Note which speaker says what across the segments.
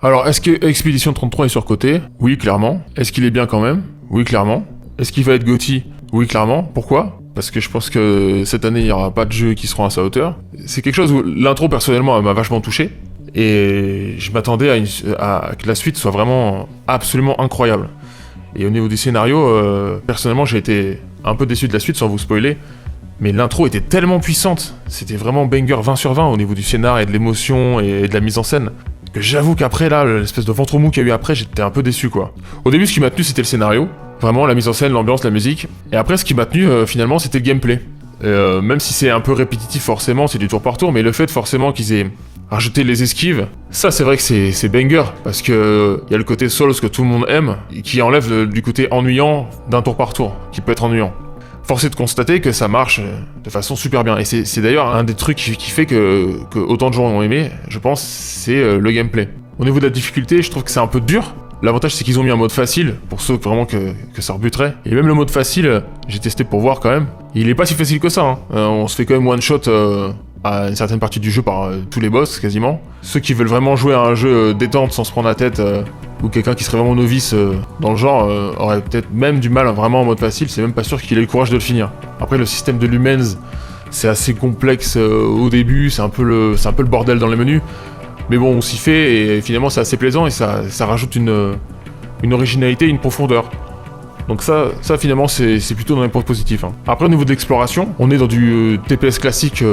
Speaker 1: Alors, est-ce que Expedition 33 est surcoté? Oui, clairement. Est-ce qu'il est bien quand même? Oui, clairement. Est-ce qu'il va être GOTY? Oui, clairement. Pourquoi? Parce que je pense que cette année, il n'y aura pas de jeux qui seront à sa hauteur. C'est quelque chose où l'intro, personnellement, elle m'a vachement touché. Et je m'attendais à que la suite soit vraiment absolument incroyable. Et au niveau du scénario, personnellement, j'ai été un peu déçu de la suite, sans vous spoiler. Mais l'intro était tellement puissante. C'était vraiment banger 20 sur 20 au niveau du scénar et de l'émotion et de la mise en scène. Que j'avoue qu'après, là, l'espèce de ventre mou qu'il y a eu après, j'étais un peu déçu, quoi. Au début, ce qui m'a tenu, c'était le scénario. Vraiment, la mise en scène, l'ambiance, la musique. Et après, ce qui m'a tenu, finalement, c'était le gameplay. Même si c'est un peu répétitif, forcément, c'est du tour par tour, mais le fait, forcément, qu'ils aient rajouté les esquives, ça, c'est vrai que c'est banger. Parce que y a le côté Souls que tout le monde aime, et qui enlève du côté ennuyant d'un tour par tour, qui peut être ennuyant. Force est de constater que ça marche de façon super bien. Et c'est d'ailleurs un des trucs qui fait que autant de gens ont aimé, je pense, c'est le gameplay. Au niveau de la difficulté, je trouve que c'est un peu dur. L'avantage, c'est qu'ils ont mis un mode facile, pour ceux vraiment que ça rebuterait. Et même le mode facile, j'ai testé pour voir quand même. Il est pas si facile que ça, hein. On se fait quand même one-shot à une certaine partie du jeu par tous les boss, quasiment. Ceux qui veulent vraiment jouer à un jeu détente sans se prendre la tête, ou quelqu'un qui serait vraiment novice dans le genre, aurait peut-être même du mal vraiment en mode facile, c'est même pas sûr qu'il ait le courage de le finir. Après, le système de Lumens, c'est assez complexe au début, c'est un peu le bordel dans les menus. Mais bon, on s'y fait, et finalement c'est assez plaisant, et ça rajoute une originalité, une profondeur. Donc ça finalement, c'est plutôt dans les points positifs. Hein. Après, au niveau de l'exploration, on est dans du TPS classique,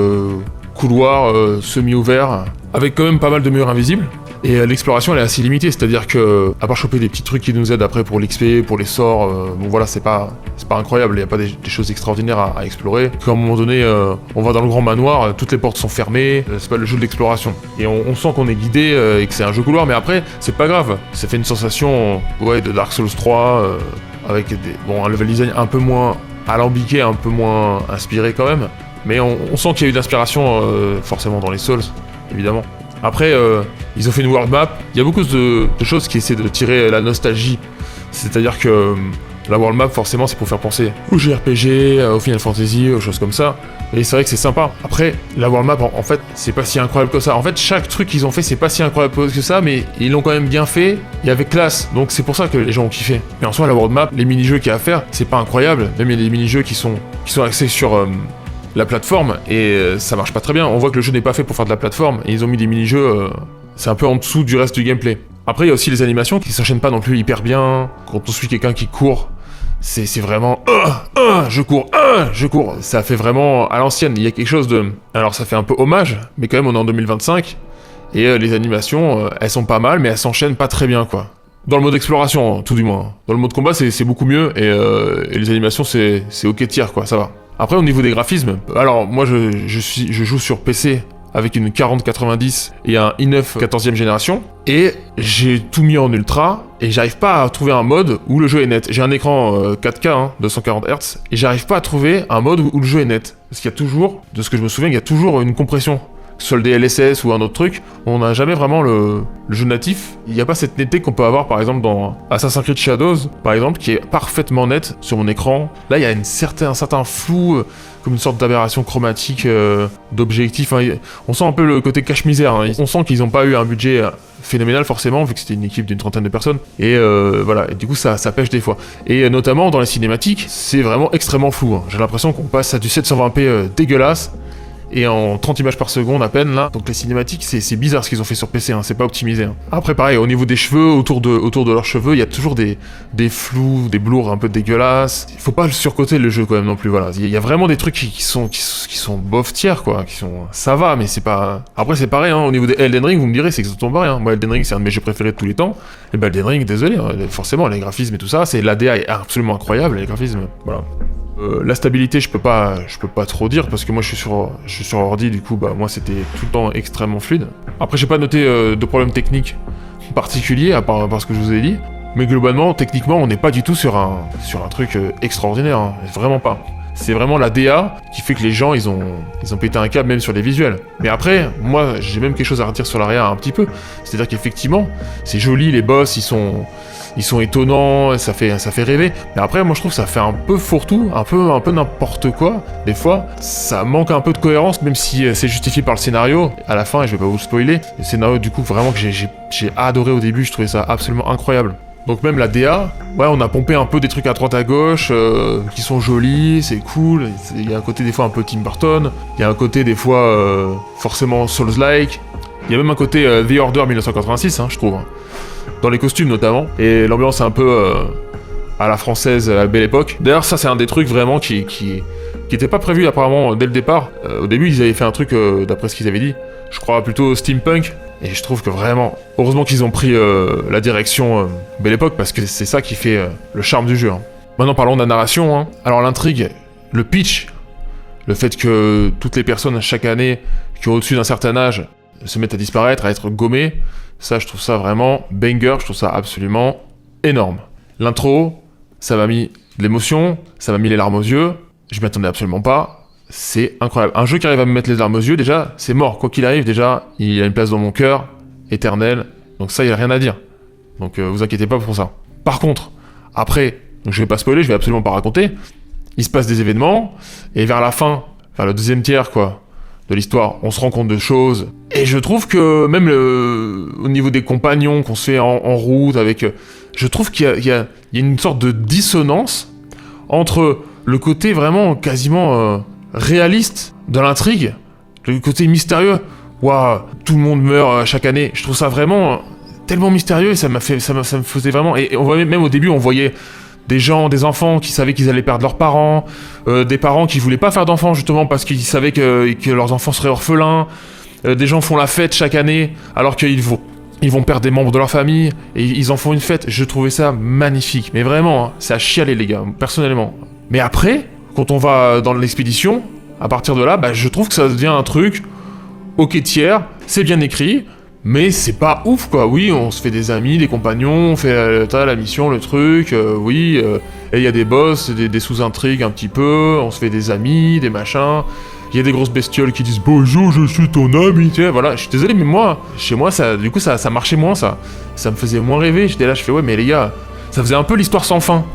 Speaker 1: couloir, semi-ouvert, avec quand même pas mal de murs invisibles. Et l'exploration, elle est assez limitée, c'est-à-dire que, à part choper des petits trucs qui nous aident après pour l'XP, pour les sorts, bon voilà, c'est pas incroyable, il n'y a pas des choses extraordinaires à explorer. Puis à un moment donné, on va dans le grand manoir, toutes les portes sont fermées, c'est pas le jeu de l'exploration. Et on sent qu'on est guidé et que c'est un jeu couloir, mais après, c'est pas grave. Ça fait une sensation, de Dark Souls 3, avec un level design un peu moins alambiqué, un peu moins inspiré quand même. Mais on sent qu'il y a eu de l'inspiration, forcément dans les Souls, évidemment. Après, ils ont fait une world map. Il y a beaucoup de choses qui essaient de tirer la nostalgie. C'est-à-dire que la world map, forcément, c'est pour faire penser au JRPG, au Final Fantasy, aux choses comme ça. Et c'est vrai que c'est sympa. Après, la world map, en fait, c'est pas si incroyable que ça. En fait, chaque truc qu'ils ont fait, c'est pas si incroyable que ça, mais ils l'ont quand même bien fait et avec classe. Donc c'est pour ça que les gens ont kiffé. Mais en soi, la world map, les mini-jeux qu'il y a à faire, c'est pas incroyable. Même il y a des mini-jeux qui sont axés sur la plateforme, et ça marche pas très bien. On voit que le jeu n'est pas fait pour faire de la plateforme, et ils ont mis des mini-jeux, c'est un peu en dessous du reste du gameplay. Après, il y a aussi les animations qui s'enchaînent pas non plus hyper bien. Quand on suit quelqu'un qui court, c'est vraiment je cours. Ça fait vraiment à l'ancienne. Il y a quelque chose de... Alors ça fait un peu hommage, mais quand même on est en 2025, et les animations, elles sont pas mal, mais elles s'enchaînent pas très bien, quoi. Dans le mode exploration, tout du moins. Dans le mode combat, c'est beaucoup mieux, et les animations, c'est ok tiers, quoi, ça va. Après, au niveau des graphismes, alors moi je joue sur PC avec une 4090 et un i9 14e génération, et j'ai tout mis en ultra, et j'arrive pas à trouver un mode où le jeu est net. J'ai un écran 4K, 240 Hz, et j'arrive pas à trouver un mode où le jeu est net. Parce qu'il y a toujours, de ce que je me souviens, il y a toujours une compression. Sur le DLSS ou un autre truc, on n'a jamais vraiment le jeu natif. Il n'y a pas cette netteté qu'on peut avoir par exemple dans Assassin's Creed Shadows, par exemple, qui est parfaitement net sur mon écran. Là, il y a un certain flou, comme une sorte d'aberration chromatique d'objectif. Hein. On sent un peu le côté cache-misère. Hein. On sent qu'ils n'ont pas eu un budget phénoménal forcément, vu que c'était une équipe d'une trentaine de personnes. Et voilà, et du coup ça pêche des fois. Et notamment dans les cinématiques, c'est vraiment extrêmement flou. Hein. J'ai l'impression qu'on passe à du 720p dégueulasse, et en 30 images par seconde à peine là. Donc les cinématiques, c'est bizarre ce qu'ils ont fait sur PC, hein, c'est pas optimisé. Hein. Après pareil, au niveau des cheveux, autour de leurs cheveux, il y a toujours des flous, des blurs un peu dégueulasses. Il faut pas le surcoter le jeu quand même non plus, voilà. Il y a vraiment des trucs qui sont bof tiers quoi, ça va, mais c'est pas... Après c'est pareil, hein, au niveau des Elden Ring, vous me direz, c'est exactement pareil. Hein. Moi Elden Ring, c'est un de mes jeux préférés de tous les temps. Et ben Elden Ring, désolé, hein, forcément les graphismes et tout ça, l'ADA est absolument incroyable, les graphismes, voilà. La stabilité, je peux pas trop dire parce que moi je suis sur ordi, du coup moi c'était tout le temps extrêmement fluide. Après j'ai pas noté de problème technique particulier à part ce que je vous ai dit, mais globalement techniquement on n'est pas du tout sur un truc extraordinaire, hein, vraiment pas. C'est vraiment la DA qui fait que les gens, ils ont pété un câble même sur les visuels. Mais après, moi, j'ai même quelque chose à redire sur l'ARIA un petit peu. C'est-à-dire qu'effectivement, c'est joli, les boss, ils sont étonnants, ça fait rêver. Mais après, moi, je trouve que ça fait un peu fourre-tout, un peu n'importe quoi. Des fois, ça manque un peu de cohérence, même si c'est justifié par le scénario. À la fin, et je vais pas vous le spoiler, le scénario, du coup, vraiment que j'ai adoré au début, je trouvais ça absolument incroyable. Donc même la DA, ouais, on a pompé un peu des trucs à droite à gauche, qui sont jolis, c'est cool. Il y a un côté des fois un peu Tim Burton, il y a un côté des fois forcément Souls-like. Il y a même un côté The Order 1986, je trouve. Dans les costumes notamment. Et l'ambiance est un peu à la française, à la belle époque. D'ailleurs, ça c'est un des trucs vraiment qui était pas prévu apparemment dès le départ. Au début, ils avaient fait un truc, d'après ce qu'ils avaient dit, je crois plutôt steampunk. Et je trouve que vraiment, heureusement qu'ils ont pris la direction Belle Époque, parce que c'est ça qui fait le charme du jeu. Maintenant parlons de la narration. Alors l'intrigue, le pitch, le fait que toutes les personnes chaque année qui ont au-dessus d'un certain âge se mettent à disparaître, à être gommées, ça je trouve ça vraiment banger, je trouve ça absolument énorme. L'intro, ça m'a mis de l'émotion, ça m'a mis les larmes aux yeux, je m'y attendais absolument pas. C'est incroyable. Un jeu qui arrive à me mettre les larmes aux yeux, déjà, c'est mort. Quoi qu'il arrive, déjà, il a une place dans mon cœur, éternelle. Donc ça, il n'y a rien à dire. Donc vous inquiétez pas pour ça. Par contre, après, donc je vais pas spoiler, je vais absolument pas raconter, il se passe des événements, et vers la fin, vers le deuxième tiers, quoi, de l'histoire, on se rend compte de choses. Et je trouve que, même au niveau des compagnons qu'on se fait en route, avec... je trouve qu'il y a une sorte de dissonance entre le côté vraiment quasiment... réaliste de l'intrigue, le côté mystérieux. Waouh, tout le monde meurt chaque année. Je trouve ça vraiment tellement mystérieux et ça me faisait vraiment. Et on voyait même au début, on voyait des enfants qui savaient qu'ils allaient perdre leurs parents, des parents qui voulaient pas faire d'enfants justement parce qu'ils savaient que leurs enfants seraient orphelins. Des gens font la fête chaque année alors qu'ils vont perdre des membres de leur famille et ils en font une fête. Je trouvais ça magnifique, mais vraiment, c'est à chialer les gars, personnellement. Mais après, quand on va dans l'expédition, à partir de là, je trouve que ça devient un truc ok tiers, c'est bien écrit, mais c'est pas ouf quoi. Oui, on se fait des amis, des compagnons, on fait la mission, le truc, oui, et il y a des boss, des sous-intrigues un petit peu, on se fait des amis, des machins, il y a des grosses bestioles qui disent bonjour, je suis ton ami, tu sais, voilà, je suis désolé, mais moi, chez moi, du coup, ça marchait moins, ça me faisait moins rêver, j'étais là, je fais ouais, mais les gars, ça faisait un peu l'histoire sans fin,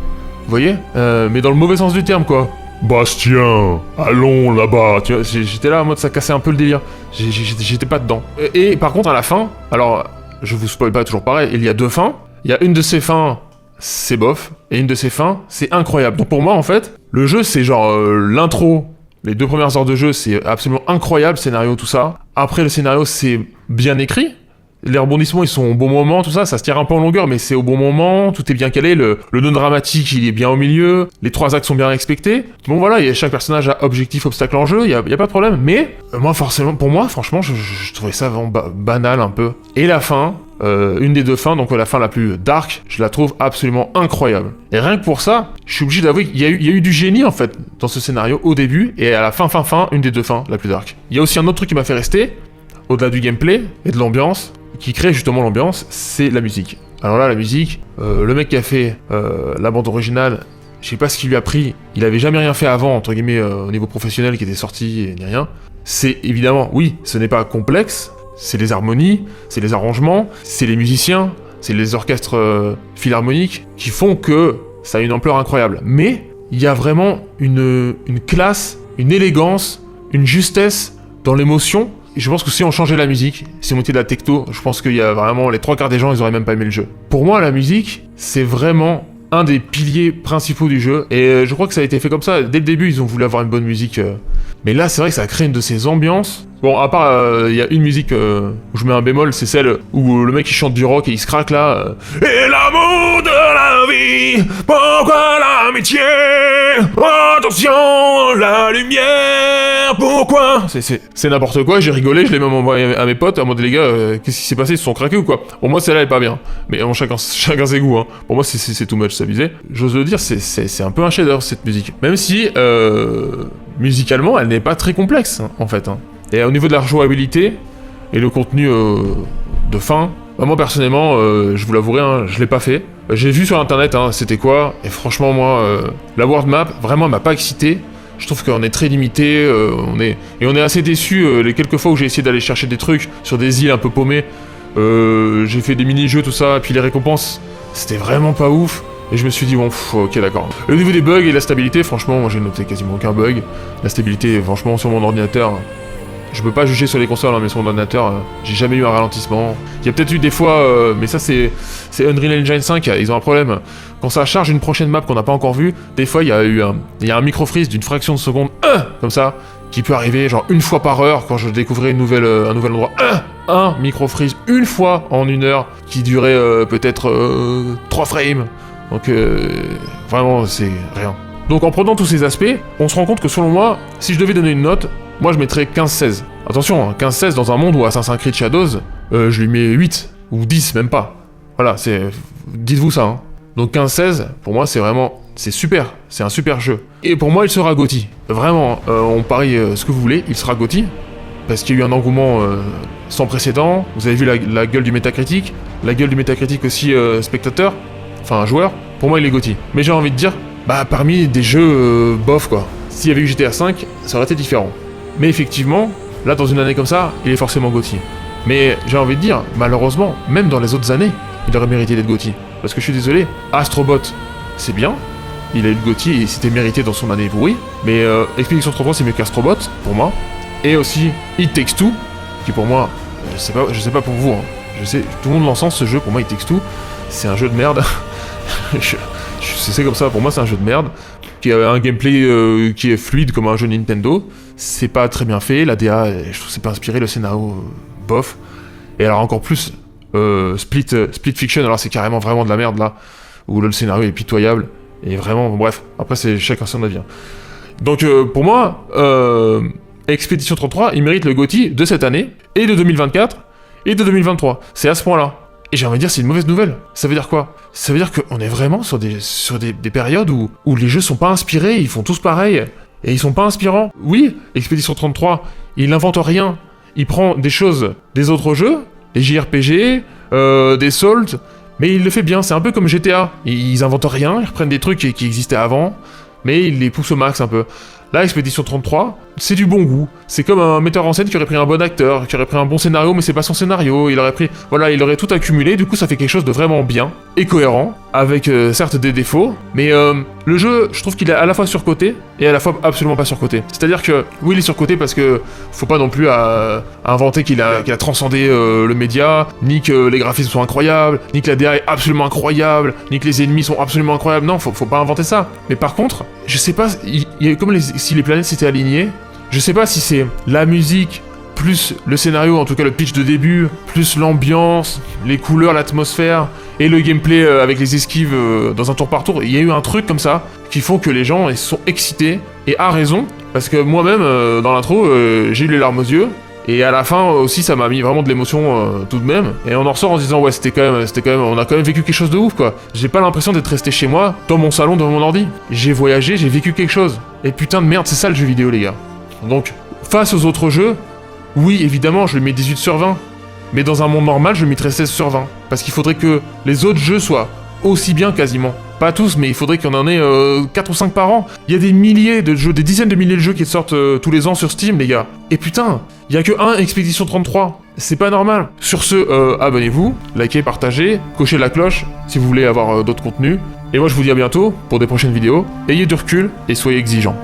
Speaker 1: vous voyez, mais dans le mauvais sens du terme quoi. Bastien, allons là-bas. Tu vois, j'étais là en mode ça cassait un peu le délire. J'étais pas dedans. Et par contre à la fin, alors je vous spoil pas toujours pareil, il y a deux fins. Il y a une de ces fins, c'est bof, et une de ces fins, c'est incroyable. Donc pour moi en fait, le jeu c'est genre l'intro, les 2 premières heures de jeu c'est absolument incroyable, scénario tout ça. Après le scénario c'est bien écrit. Les rebondissements, ils sont au bon moment, tout ça, ça se tire un peu en longueur, mais c'est au bon moment, tout est bien calé, le nœud dramatique, il est bien au milieu, les 3 actes sont bien respectés. Bon voilà, chaque personnage a objectif, obstacle en jeu, y a pas de problème, mais moi forcément, pour moi, franchement, je trouvais ça vraiment banal un peu. Et la fin, une des 2 fins, donc la fin la plus dark, je la trouve absolument incroyable. Et rien que pour ça, je suis obligé d'avouer qu'il y a eu du génie en fait dans ce scénario au début, et à la fin, une des 2 fins, la plus dark. Il y a aussi un autre truc qui m'a fait rester, au-delà du gameplay et de l'ambiance, qui crée justement l'ambiance, c'est la musique. Alors là, la musique, le mec qui a fait la bande originale, je sais pas ce qui lui a pris, il avait jamais rien fait avant, entre guillemets, au niveau professionnel qui était sorti, ni rien. C'est évidemment, oui, ce n'est pas complexe, c'est les harmonies, c'est les arrangements, c'est les musiciens, c'est les orchestres philharmoniques qui font que ça a une ampleur incroyable. Mais il y a vraiment une classe, une élégance, une justesse dans l'émotion. Et je pense que si on changeait la musique, si on mettait de la techno, je pense qu'il y a vraiment les 3 quarts des gens, ils auraient même pas aimé le jeu. Pour moi, la musique, c'est vraiment un des piliers principaux du jeu, et je crois que ça a été fait comme ça. Dès le début, ils ont voulu avoir une bonne musique. Mais là, c'est vrai que ça crée une de ces ambiances. Bon, à part, il y a une musique où je mets un bémol, c'est celle où le mec il chante du rock et il se craque là. Et l'amour de la vie, pourquoi l'amitié? Attention, la lumière, pourquoi? C'est n'importe quoi, j'ai rigolé, je l'ai même envoyé à mes potes, en mode les gars, qu'est-ce qui s'est passé, ils se sont craqués ou quoi? Bon, moi celle-là elle est pas bien, mais bon, chacun ses goûts, hein. Pour moi c'est too much, c'est abusé. J'ose le dire, c'est un peu un chef-d'œuvre cette musique. Même si, musicalement, elle n'est pas très complexe, hein, en fait, hein. Et au niveau de la rejouabilité et le contenu de fin, bah moi personnellement, je vous l'avouerai, hein, je l'ai pas fait. J'ai vu sur internet, hein, c'était quoi, et franchement moi, la world map, vraiment elle m'a pas excité. Je trouve qu'on est très limité, on est assez déçus les quelques fois où j'ai essayé d'aller chercher des trucs sur des îles un peu paumées. J'ai fait des mini-jeux, tout ça, et puis les récompenses, c'était vraiment pas ouf. Et je me suis dit, bon, ok, d'accord. Au niveau des bugs et la stabilité, franchement, moi j'ai noté quasiment aucun bug. La stabilité, franchement, sur mon ordinateur, je peux pas juger sur les consoles, hein, mais sur mon ordinateur, j'ai jamais eu un ralentissement. Il y a peut-être eu des fois, mais ça c'est Unreal Engine 5, ils ont un problème. Quand ça charge une prochaine map qu'on n'a pas encore vue, des fois il y a un micro-freeze d'une fraction de seconde, comme ça, qui peut arriver genre une fois par heure quand je découvrais un nouvel endroit. Un micro-freeze une fois en 1 heure, qui durait peut-être 3 frames. Donc vraiment c'est rien. Donc en prenant tous ces aspects, on se rend compte que selon moi, si je devais donner une note, moi je mettrais 15-16. Attention, hein, 15-16 dans un monde où Assassin's Creed Shadows, je lui mets 8 ou 10 même pas. Voilà, dites-vous ça. Hein. Donc 15-16, pour moi c'est super, c'est un super jeu. Et pour moi il sera GOTY. Vraiment, on parie ce que vous voulez, il sera GOTY. Parce qu'il y a eu un engouement sans précédent. Vous avez vu la gueule du Metacritic, la gueule du Metacritic aussi spectateur. Enfin, un joueur, pour moi il est GOTY. Mais j'ai envie de dire, parmi des jeux bof quoi. S'il y avait eu GTA 5, ça aurait été différent. Mais effectivement, là dans une année comme ça, il est forcément GOTY. Mais j'ai envie de dire, malheureusement, même dans les autres années, il aurait mérité d'être GOTY. Parce que je suis désolé, Astrobot, c'est bien, il a eu le GOTY et c'était mérité dans son année pourrie. Mais Expedition 33 c'est mieux qu'Astrobot, pour moi. Et aussi It Takes Two, qui pour moi, je sais pas pour vous, hein. Je sais, tout le monde l'encense ce jeu, pour moi It Takes Two, c'est un jeu de merde. C'est comme ça, pour moi c'est un jeu de merde, qui a un gameplay qui est fluide comme un jeu Nintendo, c'est pas très bien fait, la DA, je trouve que c'est pas inspiré, le scénario, bof, et alors encore plus, Split Fiction, alors c'est carrément vraiment de la merde là, où le scénario est pitoyable, et vraiment, bref, après c'est chacun son avis. Donc pour moi, Expedition 33, il mérite le GOTY de cette année, et de 2024, et de 2023, c'est à ce point-là. Et j'ai envie de dire, c'est une mauvaise nouvelle. Ça veut dire quoi? Ça veut dire qu'on est vraiment sur des périodes où les jeux sont pas inspirés, ils font tous pareil, et ils sont pas inspirants. Oui, Expedition 33, il n'invente rien. Il prend des choses des autres jeux, des JRPG, des Souls, mais il le fait bien, c'est un peu comme GTA. Ils inventent rien, ils reprennent des trucs qui existaient avant, mais ils les poussent au max un peu. Là, Expedition 33, c'est du bon goût. C'est comme un metteur en scène qui aurait pris un bon acteur, qui aurait pris un bon scénario, mais c'est pas son scénario. Il aurait tout accumulé, du coup ça fait quelque chose de vraiment bien et cohérent, avec certes des défauts, mais le jeu, je trouve qu'il est à la fois surcoté et à la fois absolument pas surcoté. C'est-à-dire que, oui, il est surcoté parce que faut pas non plus inventer qu'il a transcendé le média, ni que les graphismes sont incroyables, ni que la DA est absolument incroyable, ni que les ennemis sont absolument incroyables. Non, faut pas inventer ça. Mais par contre, je sais pas, si les planètes s'étaient alignées, je sais pas si c'est la musique, plus le scénario, en tout cas le pitch de début, plus l'ambiance, les couleurs, l'atmosphère, et le gameplay avec les esquives dans un tour par tour, il y a eu un truc comme ça, qui font que les gens ils sont excités, et à raison, parce que moi-même, dans l'intro, j'ai eu les larmes aux yeux, et à la fin aussi ça m'a mis vraiment de l'émotion tout de même, et on en ressort en se disant ouais c'était quand même, on a quand même vécu quelque chose de ouf quoi. J'ai pas l'impression d'être resté chez moi, dans mon salon, devant mon ordi. J'ai voyagé, j'ai vécu quelque chose. Et putain de merde, c'est ça le jeu vidéo les gars. Donc, face aux autres jeux, oui évidemment je lui mets 18 sur 20, mais dans un monde normal je lui mettrais 16 sur 20, parce qu'il faudrait que les autres jeux soient aussi bien quasiment. Pas tous, mais il faudrait qu'il y en ait 4 ou 5 par an. Il y a des milliers de jeux, des dizaines de milliers de jeux qui sortent tous les ans sur Steam, les gars. Et putain, il y a que un Expedition 33. C'est pas normal. Sur ce, abonnez-vous, likez, partagez, cochez la cloche si vous voulez avoir d'autres contenus. Et moi je vous dis à bientôt pour des prochaines vidéos. Ayez du recul et soyez exigeants.